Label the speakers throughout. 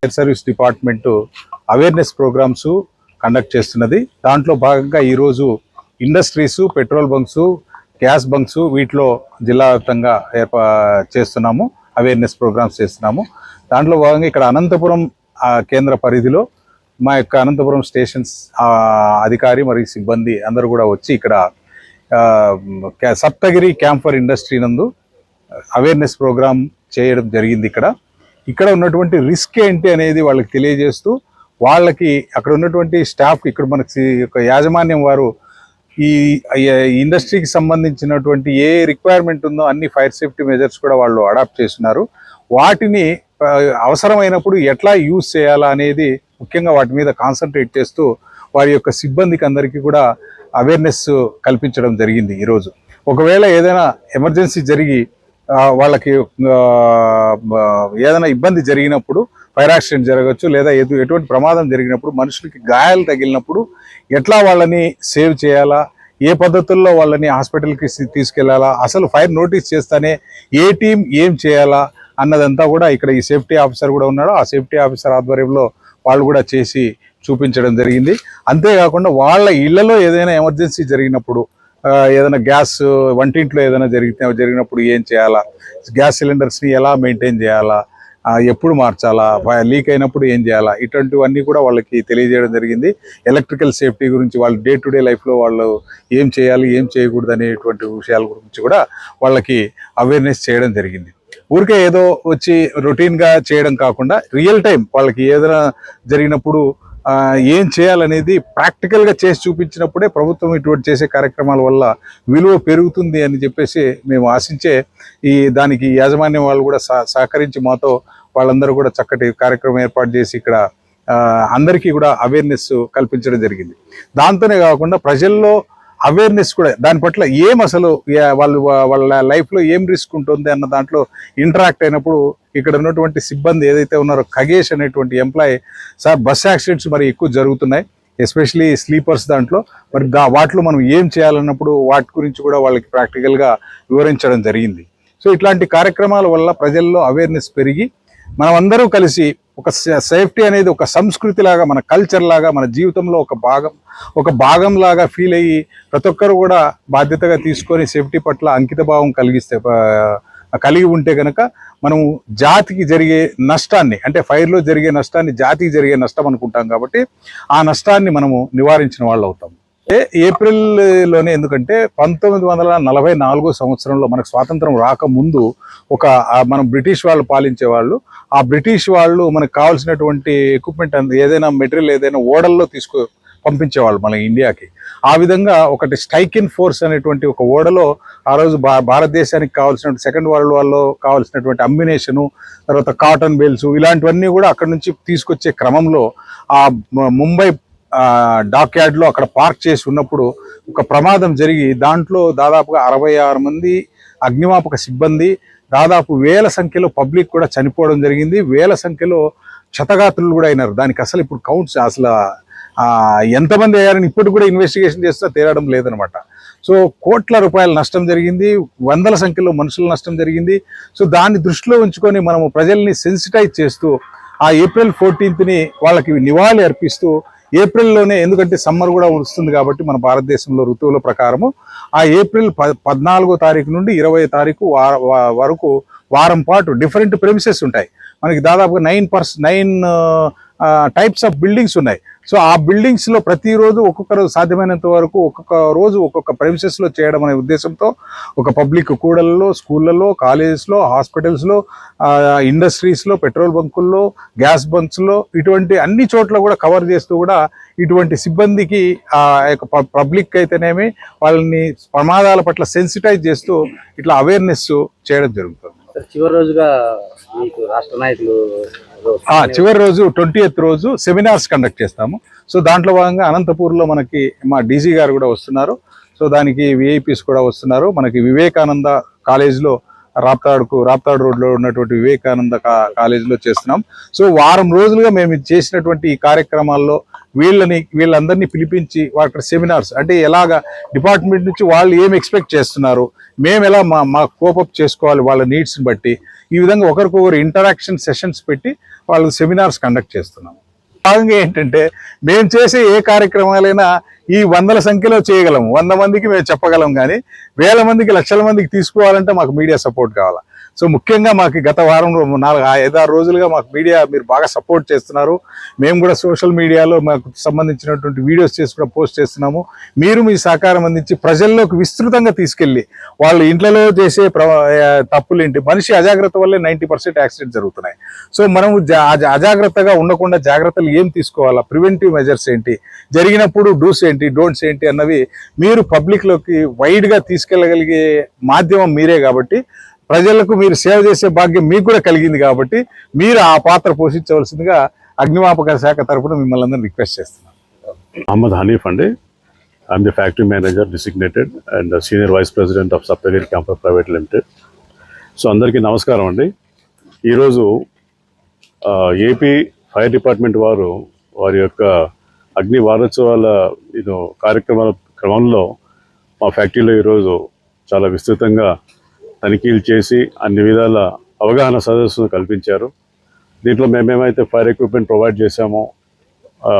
Speaker 1: Fire service department awareness programmes conduct చేస్తున్నది. దాంట్లో భాగంగా ఈరోజు industries, petrol bunks, gas bunks వీటిలో జిల్లా వ్యాప్తంగా చేస్తున్నాము, అవేర్నెస్ ప్రోగ్రామ్స్ చేస్తున్నాము. దాంట్లో భాగంగా ఇక్కడ అనంతపురం కేంద్ర పరిధిలో మా యొక్క అనంతపురం స్టేషన్స్ అధికారి మరియు సిబ్బంది అందరూ కూడా వచ్చి ఇక్కడ సప్తగిరి క్యాంఫర్ ఇండస్ట్రీ నందు అవేర్నెస్ ప్రోగ్రామ్ చేయడం జరిగింది. ఇక్కడ ఉన్నటువంటి రిస్క్ ఏంటి అనేది వాళ్ళకి తెలియజేస్తూ, వాళ్ళకి అక్కడ ఉన్నటువంటి స్టాఫ్, ఇక్కడ మనకి యాజమాన్యం వారు ఈ ఇండస్ట్రీకి సంబంధించినటువంటి ఏ రిక్వైర్మెంట్ ఉందో అన్ని ఫైర్ సేఫ్టీ మెజర్స్ కూడా వాళ్ళు అడాప్ట్ చేస్తున్నారు. వాటిని అవసరమైనప్పుడు ఎట్లా యూజ్ చేయాలా అనేది ముఖ్యంగా వాటి మీద కాన్సన్ట్రేట్ చేస్తూ వారి యొక్క సిబ్బందికి అందరికీ కూడా అవేర్నెస్ కల్పించడం జరిగింది. ఈరోజు ఒకవేళ ఏదైనా ఎమర్జెన్సీ జరిగి వాళ్ళకి ఏదైనా ఇబ్బంది జరిగినప్పుడు, ఫైర్ యాక్సిడెంట్ జరగచ్చు లేదా ఎటువంటి ప్రమాదం జరిగినప్పుడు, మనుషులకి గాయాలు తగిలినప్పుడు ఎట్లా వాళ్ళని సేవ్ చేయాలా, ఏ పద్ధతుల్లో వాళ్ళని హాస్పిటల్కి తీసుకెళ్లాలా, అసలు ఫైర్ నోటీస్ చేస్తానే ఏ టీం ఏం చేయాలా అన్నదంతా కూడా ఇక్కడ ఈ సేఫ్టీ ఆఫీసర్ కూడా ఉన్నాడు. ఆ సేఫ్టీ ఆఫీసర్ ఆధ్వర్యంలో వాళ్ళు కూడా చేసి చూపించడం జరిగింది. అంతేకాకుండా వాళ్ళ ఇళ్లలో ఏదైనా ఎమర్జెన్సీ జరిగినప్పుడు, ఏదైనా గ్యాస్ వంటింట్లో ఏదైనా జరిగినప్పుడు ఏం చేయాలా, గ్యాస్ సిలిండర్స్ని ఎలా మెయింటైన్ చేయాలా, ఎప్పుడు మార్చాలా, లీక్ అయినప్పుడు ఏం చేయాలా, ఇటువంటివన్నీ కూడా వాళ్ళకి తెలియజేయడం జరిగింది. ఎలక్ట్రికల్ సేఫ్టీ గురించి, వాళ్ళ డే టు డే లైఫ్లో వాళ్ళు ఏం చేయాలి, ఏం చేయకూడదు అనేటువంటి విషయాల గురించి కూడా వాళ్ళకి అవేర్నెస్ చేయడం జరిగింది. ఊరికే ఏదో వచ్చి రొటీన్గా చేయడం కాకుండా రియల్ టైం వాళ్ళకి ఏదైనా జరిగినప్పుడు ఏం చేయాలనేది ప్రాక్టికల్గా చేసి చూపించినప్పుడే ప్రభుత్వం ఇటువంటి చేసే కార్యక్రమాల వల్ల విలువ పెరుగుతుంది అని చెప్పేసి మేము ఆశించే దానికి యాజమాన్యం వాళ్ళు కూడా సహకరించి మాతో వాళ్ళందరూ కూడా చక్కటి కార్యక్రమం ఏర్పాటు చేసి ఇక్కడ అందరికీ కూడా అవేర్నెస్ కల్పించడం జరిగింది. దాంతోనే కాకుండా ప్రజల్లో అవేర్నెస్ కూడా, దాని పట్ల ఏం అసలు వాళ్ళ లైఫ్లో ఏం రిస్క్ ఉంటుంది అన్న దాంట్లో ఇంటరాక్ట్ అయినప్పుడు ఇక్కడ ఉన్నటువంటి సిబ్బంది ఏదైతే ఉన్నారో, ఖగేష్ అనేటువంటి ఎంప్లాయీ, సార్ బస్ యాక్సిడెంట్స్ మరి ఎక్కువ జరుగుతున్నాయి, ఎస్పెషలీ స్లీపర్స్ దాంట్లో, మరి వాటిలో మనం ఏం చేయాలన్నప్పుడు వాటి గురించి కూడా వాళ్ళకి ప్రాక్టికల్గా వివరించడం జరిగింది. సో ఇట్లాంటి కార్యక్రమాల వల్ల ప్రజల్లో అవేర్నెస్ పెరిగి మనమందరూ కలిసి ఒక సేఫ్టీ అనేది ఒక సంస్కృతి లాగా, మన కల్చర్ లాగా, మన జీవితంలో ఒక భాగం లాగా ఫీల్ అయ్యి ప్రతి ఒక్కరు కూడా బాధ్యతగా తీసుకొని సేఫ్టీ పట్ల అంకిత భావం కలిగి ఉంటే కనుక మనము జాతికి జరిగే నష్టాన్ని, అంటే ఫైర్లో జరిగే నష్టాన్ని జాతికి జరిగే నష్టం అనుకుంటాం కాబట్టి ఆ నష్టాన్ని మనము నివారించిన వాళ్ళు అవుతాం. ఏప్రిల్లోనే, ఎందుకంటే 1944 సంవత్సరంలో మనకు స్వాతంత్రం రాకముందు మనం బ్రిటిష్ వాళ్ళు పాలించే వాళ్ళు, ఆ బ్రిటిష్ వాళ్ళు మనకు కావాల్సినటువంటి ఎక్విప్మెంట్ ఏదైనా మెటీరియల్ ఏదైనా ఓడల్లో పంపించేవాళ్ళు మన ఇండియాకి. ఆ విధంగా ఒకటి స్ట్రైకిన్ ఫోర్స్ అనేటువంటి ఒక ఓడలో ఆ రోజు భారతదేశానికి కావాల్సినటువంటి సెకండ్ వరల్డ్ వార్లో కావాల్సినటువంటి అమ్యునేషను, తర్వాత కాటన్ బేల్స్, ఇలాంటివన్నీ కూడా అక్కడ నుంచి తీసుకొచ్చే క్రమంలో ఆ ముంబై డాక్ యార్డ్లో అక్కడ పార్క్ చేసి ఉన్నప్పుడు ఒక ప్రమాదం జరిగి దాంట్లో దాదాపుగా 66 మంది అగ్నిమాపక సిబ్బంది, దాదాపు వేల సంఖ్యలో పబ్లిక్ కూడా చనిపోవడం జరిగింది. వేల సంఖ్యలో క్షతగాత్రులు కూడా అయినారు. దానికి అసలు ఇప్పుడు కౌంట్స్ అసలు ఎంతమంది అయ్యారని ఇప్పటికి కూడా ఇన్వెస్టిగేషన్ చేస్తే తేలడం లేదనమాట. సో కోట్ల రూపాయల నష్టం జరిగింది, వందల సంఖ్యలో మనుషుల నష్టం జరిగింది. సో దాన్ని దృష్టిలో ఉంచుకొని మనము ప్రజల్ని సెన్సిటైజ్ చేస్తూ ఆ ఏప్రిల్ 14ని వాళ్ళకి నివాళి అర్పిస్తూ, ఏప్రిల్లోనే, ఎందుకంటే సమ్మర్ కూడా వస్తుంది కాబట్టి మన భారతదేశంలో ఋతువుల ప్రకారము ఆ ఏప్రిల్ 14వ తారీఖు నుండి 20వ తారీఖు వరకు వారం పాటు డిఫరెంట్ ప్రెమిసెస్ ఉంటాయి. మనకి దాదాపుగా 9 టైప్స్ ఆఫ్ బిల్డింగ్స్ ఉన్నాయి. సో ఆ బిల్డింగ్స్లో ప్రతిరోజు ఒక్కొక్కరు సాధ్యమైనంత వరకు ఒక్కొక్క రోజు ఒక్కొక్క ప్రెమిసెస్లో చేయడం అనే ఉద్దేశంతో ఒక పబ్లిక్ కూడలలో, స్కూళ్ళలో, కాలేజెస్లో, హాస్పిటల్స్లో, ఇండస్ట్రీస్లో, పెట్రోల్ బంకుల్లో, గ్యాస్ బంక్స్లో, ఇటువంటి అన్ని చోట్ల కూడా కవర్ చేస్తూ కూడా ఇటువంటి సిబ్బందికి పబ్లిక్ అయితేనేమి వాళ్ళని ప్రమాదాల పట్ల సెన్సిటైజ్ చేస్తూ ఇట్లా అవేర్నెస్ చేయడం జరుగుతుంది.
Speaker 2: చివరి రోజుగా మీకు రాష్ట్ర నాయకులు
Speaker 1: చివరి రోజు 20th రోజు సెమినార్స్ కండక్ట్ చేస్తాము. సో దాంట్లో భాగంగా అనంతపూర్లో మనకి మా డీజీ గారు కూడా వస్తున్నారు. సో దానికి విఐపీస్ కూడా వస్తున్నారు. మనకి వివేకానంద కాలేజ్లో రాప్తాడు రోడ్లో ఉన్నటువంటి వివేకానంద కాలేజీలో చేస్తున్నాం. సో వారం రోజులుగా మేము చేసినటువంటి ఈ కార్యక్రమాల్లో వీళ్ళందరినీ పిలిపించి వాటి సెమినార్స్, అంటే ఎలాగా డిపార్ట్మెంట్ నుంచి వాళ్ళు ఏం ఎక్స్పెక్ట్ చేస్తున్నారు, మేము ఎలా మా కోపప్ చేసుకోవాలి వాళ్ళ నీడ్స్ని బట్టి, ఈ విధంగా ఒకరికొకరు ఇంటరాక్షన్ సెషన్స్ పెట్టి వాళ్ళు సెమినార్స్ కండక్ట్ చేస్తున్నాము. భాగంగా ఏంటంటే మేము చేసే ఏ కార్యక్రమాలైనా ఈ వందల సంఖ్యలో చేయగలము, 100 మందికి మేము చెప్పగలం, కానీ వేల మందికి, లక్షల మందికి తీసుకోవాలంటే మాకు మీడియా సపోర్ట్ కావాలి. సో ముఖ్యంగా మాకు గత వారం 5-6 రోజులుగా మాకు మీడియా మీరు బాగా సపోర్ట్ చేస్తున్నారు. మేము కూడా సోషల్ మీడియాలో మాకు సంబంధించినటువంటి వీడియోస్ చేసి కూడా పోస్ట్ చేస్తున్నాము. మీరు మీ సహకారం అందించి ప్రజల్లోకి విస్తృతంగా తీసుకెళ్ళి వాళ్ళు ఇంట్లో చేసే తప్పులేంటి, మనిషి అజాగ్రత్త వల్లే 90% యాక్సిడెంట్ జరుగుతున్నాయి. సో మనం అజాగ్రత్తగా ఉండకుండా జాగ్రత్తలు ఏం తీసుకోవాలా, ప్రివెంటివ్ మెజర్స్ ఏంటి, జరిగినప్పుడు డూస్ ఏంటి, డోంట్స్ ఏంటి అన్నవి మీరు పబ్లిక్లోకి వైడ్గా తీసుకెళ్ళగలిగే మాధ్యమం మీరే. కాబట్టి ప్రజలకు మీరు సేవ చేసే భాగ్యం మీకు కూడా కలిగింది. కాబట్టి మీరు ఆ పాత్ర పోషించవలసిందిగా అగ్నిమాపక శాఖ తరఫున మిమ్మల్ని అందరినీ రిక్వెస్ట్ చేస్తున్నాను.
Speaker 3: Ahmad Hanif Ande. I'm the factory manager designated and senior vice president of Saptagiri Camper Private Limited. So అందరికీ నమస్కారం అండి. ఈరోజు ఏపీ ఫైర్ డిపార్ట్మెంట్ వారి యొక్క అగ్ని వారోత్సవాల కార్యక్రమాల క్రమంలో మా ఫ్యాక్టరీలో ఈరోజు చాలా విస్తృతంగా తనిఖీలు చేసి అన్ని విధాల అవగాహన సదస్సును కల్పించారు. దీంట్లో మేమేమైతే ఫైర్ ఎక్విప్మెంట్ ప్రొవైడ్ చేశామో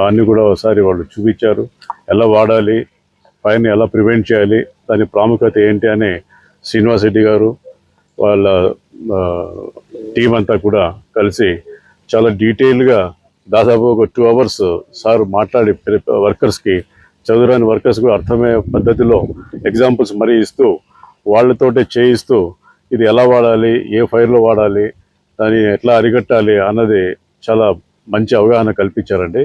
Speaker 3: అన్నీ కూడా ఒకసారి వాళ్ళు చూపించారు. ఎలా వాడాలి, ఫైర్ని ఎలా ప్రివెంట్ చేయాలి, దాని ప్రాముఖ్యత ఏంటి అని శ్రీనివాస్ రెడ్డి గారు వాళ్ళ టీం అంతా కూడా కలిసి చాలా డీటెయిల్గా దాదాపు ఒక 2 hours సార్ మాట్లాడి వర్కర్స్కి, చదువురాని వర్కర్స్ కూడా అర్థమయ్యే పద్ధతిలో ఎగ్జాంపుల్స్ మరీ ఇస్తూ వాళ్ళతోటే చేయిస్తూ ఇది ఎలా వాడాలి, ఏ ఫైర్లో వాడాలి, దాన్ని ఎట్లా అరికట్టాలి అన్నది చాలా మంచి అవగాహన కల్పించారండి.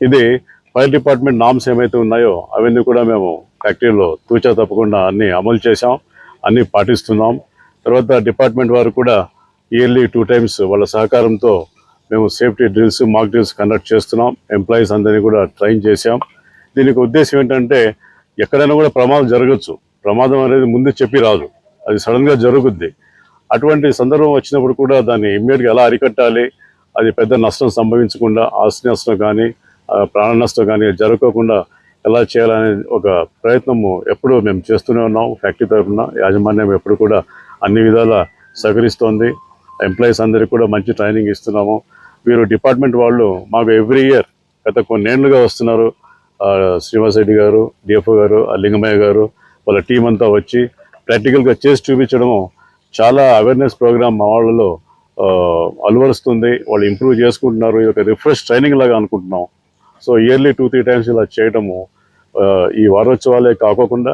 Speaker 3: ఇది ఫైర్ డిపార్ట్మెంట్ నామ్స్ ఏమైతే ఉన్నాయో అవన్నీ కూడా మేము ఫ్యాక్టరీలో తూచా తప్పకుండా అన్నీ అమలు చేసాం, అన్నీ పాటిస్తున్నాం. తర్వాత డిపార్ట్మెంట్ వారు కూడా ఇయర్లీ 2 times వాళ్ళ సహకారంతో మేము సేఫ్టీ డ్రిల్స్, మాక్ డ్రిల్స్ కండక్ట్ చేస్తున్నాం. ఎంప్లాయీస్ అందరినీ కూడా ట్రైన్ చేసాం. దీనికి ఉద్దేశం ఏంటంటే ఎక్కడైనా కూడా ప్రమాదం జరగచ్చు. ప్రమాదం అనేది ముందు చెప్పి రాదు, అది సడన్గా జరుగుద్ది. అటువంటి సందర్భం వచ్చినప్పుడు కూడా దాన్ని ఇమ్మీడియట్గా ఎలా అరికట్టాలి, అది పెద్ద నష్టం సంభవించకుండా, ఆస్తి నష్టం కానీ ప్రాణ నష్టం కానీ జరగకుండా ఎలా చేయాలనే ఒక ప్రయత్నము ఎప్పుడూ మేము చేస్తూనే ఉన్నాం. ఫ్యాక్టరీ తరఫున యాజమాన్యం ఎప్పుడు కూడా అన్ని విధాలా సహకరిస్తోంది. ఎంప్లాయీస్ అందరికీ కూడా మంచి ట్రైనింగ్ ఇస్తున్నాము. వీరు డిపార్ట్మెంట్ వాళ్ళు మాకు ఎవ్రీ ఇయర్ గత కొన్నేళ్లుగా వస్తున్నారు. శ్రీనివాస్ రెడ్డి గారు, డిఎఫ్ఓ గారు, లింగమయ్య గారు వాళ్ళ టీం అంతా వచ్చి ప్రాక్టికల్గా చేసి చూపించడము చాలా అవేర్నెస్ ప్రోగ్రామ్ మా వాళ్ళలో అలవరుస్తుంది. వాళ్ళు ఇంప్రూవ్ చేసుకుంటున్నారు. ఇది ఒక రిఫ్రెష్ ట్రైనింగ్ లాగా అనుకుంటున్నాం. సో ఇయర్లీ 2-3 times ఇలా చేయడము ఈ వారోత్సవాలే కాకోకుండా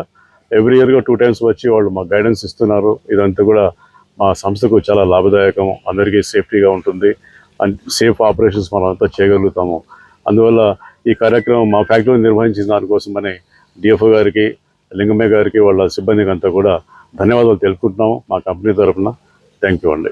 Speaker 3: ఎవ్రీ ఇయర్గా 2 times వచ్చి వాళ్ళు మాకు గైడెన్స్ ఇస్తున్నారు. ఇదంతా కూడా మా సంస్థకు చాలా లాభదాయకం, అందరికీ సేఫ్టీగా ఉంటుంది అండ్ సేఫ్ ఆపరేషన్స్ మనం అంతా చేయగలుగుతాము. అందువల్ల ఈ కార్యక్రమం మా ఫ్యాక్టరీలో నిర్వహించిన దానికోసమని డిఎఫ్ఓ గారికి, లింగమయ్య గారికి, వాళ్ళ సిబ్బందికి అంతా కూడా ధన్యవాదాలు తెలుపుకుంటున్నాము మా కంపెనీ తరఫున. థ్యాంక్ యూ అండి.